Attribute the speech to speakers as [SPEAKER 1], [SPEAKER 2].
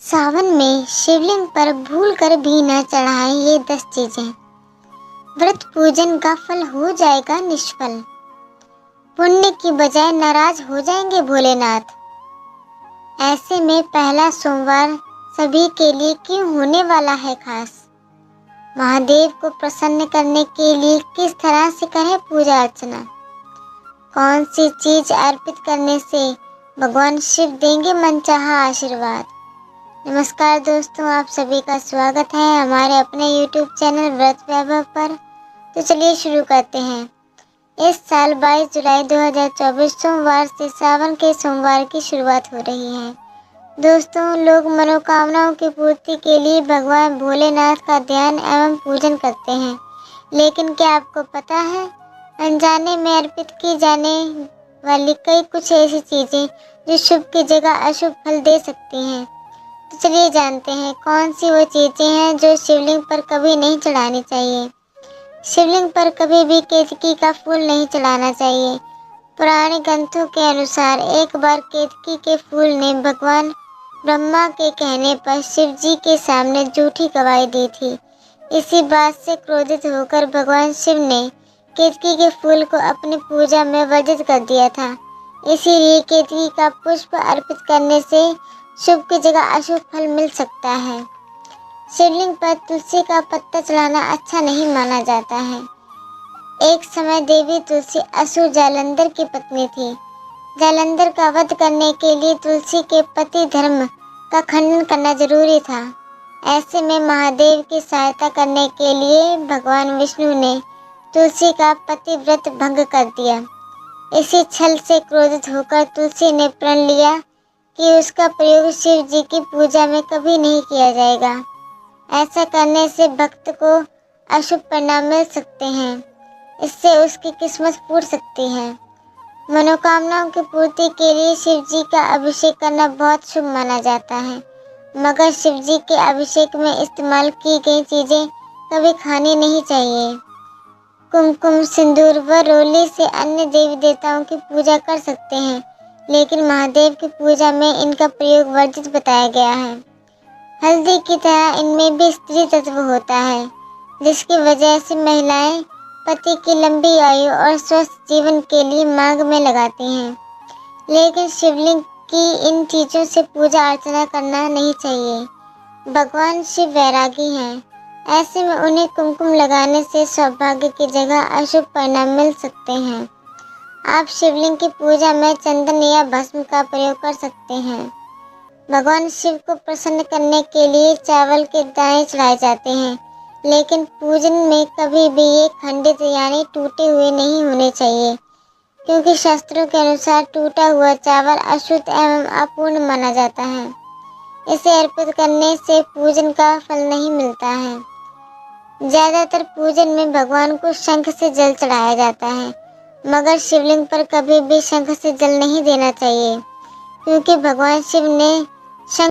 [SPEAKER 1] सावन में शिवलिंग पर भूल कर भी न चढ़ाएं ये 10 चीजें। व्रत पूजन का फल हो जाएगा निष्फल। पुण्य की बजाय नाराज हो जाएंगे भोलेनाथ। ऐसे में पहला सोमवार सभी के लिए क्यों होने वाला है खास। महादेव को प्रसन्न करने के लिए किस तरह से करें पूजा अर्चना। कौन सी चीज अर्पित करने से भगवान शिव देंगे मनचाहा आशीर्वाद। नमस्कार दोस्तों, आप सभी का स्वागत है हमारे अपने YouTube चैनल व्रत वैभव पर। तो चलिए शुरू करते हैं। इस साल 22 जुलाई 2024 सोमवार से सावन के सोमवार की शुरुआत हो रही है। दोस्तों, लोग मनोकामनाओं की पूर्ति के लिए भगवान भोलेनाथ का ध्यान एवं पूजन करते हैं, लेकिन क्या आपको पता है अनजाने में अर्पित की जाने वाली कई कुछ ऐसी चीजें जो शुभ की जगह अशुभ फल दे सकती हैं। तो चलिए जानते हैं कौन सी वो चीजें हैं जो शिवलिंग पर कभी नहीं चढ़ानी चाहिए। शिवलिंग पर कभी भी केतकी का फूल नहीं चढ़ाना चाहिए। पुराने ग्रंथों के अनुसार एक बार केतकी के फूल ने भगवान ब्रह्मा के कहने पर शिव जी के सामने झूठी गवाही दी थी। इसी बात से क्रोधित होकर भगवान शिव ने केतकी के फूल को अपनी पूजा में वर्जित कर दिया था। इसीलिए केतकी का पुष्प अर्पित करने से शुभ की जगह अशुभ फल मिल सकता है। शिवलिंग पर तुलसी का पत्ता चढ़ाना अच्छा नहीं माना जाता है। एक समय देवी तुलसी असुर जालंधर की पत्नी थी। जालंधर का वध करने के लिए तुलसी के पति धर्म का खंडन करना जरूरी था। ऐसे में महादेव की सहायता करने के लिए भगवान विष्णु ने तुलसी का पतिव्रत भंग कर दिया। इसी छल से क्रोधित होकर तुलसी ने प्रण लिया कि उसका प्रयोग शिव जी की पूजा में कभी नहीं किया जाएगा। ऐसा करने से भक्त को अशुभ परिणाम मिल सकते हैं। इससे उसकी किस्मत फूट सकती है। मनोकामनाओं की पूर्ति के लिए शिव जी का अभिषेक करना बहुत शुभ माना जाता है, मगर शिव जी के अभिषेक में इस्तेमाल की गई चीजें कभी खानी नहीं चाहिए। कुमकुम, सिंदूर व रोली से अन्य देवी देवताओं की पूजा कर सकते हैं, लेकिन महादेव की पूजा में इनका प्रयोग वर्जित बताया गया है। हल्दी की तरह इनमें भी स्त्री तत्व होता है, जिसकी वजह से महिलाएं पति की लंबी आयु और स्वस्थ जीवन के लिए मांग में लगाती हैं। लेकिन शिवलिंग की इन चीजों से पूजा अर्चना करना नहीं चाहिए। भगवान शिव वैरागी हैं। ऐसे में उन्हें कुमकुम लगाने से सौभाग्य की जगह अशुभ परिणाम मिल सकते हैं। आप शिवलिंग की पूजा में चंदन या भस्म का प्रयोग कर सकते हैं। भगवान शिव को प्रसन्न करने के लिए चावल के दाने चढ़ाए जाते हैं, लेकिन पूजन में कभी भी ये खंडित यानी टूटे हुए नहीं होने चाहिए, क्योंकि शास्त्रों के अनुसार टूटा हुआ चावल अशुद्ध एवं अपूर्ण माना जाता है। इसे अर्पित करने से पूजन का फल नहीं मिलता है। ज्यादातर पूजन में भगवान को शंख से जल चढ़ाया जाता है, मगर शिवलिंग पर कभी भी शंख से जल नहीं देना चाहिए, क्योंकि भगवान शिव ने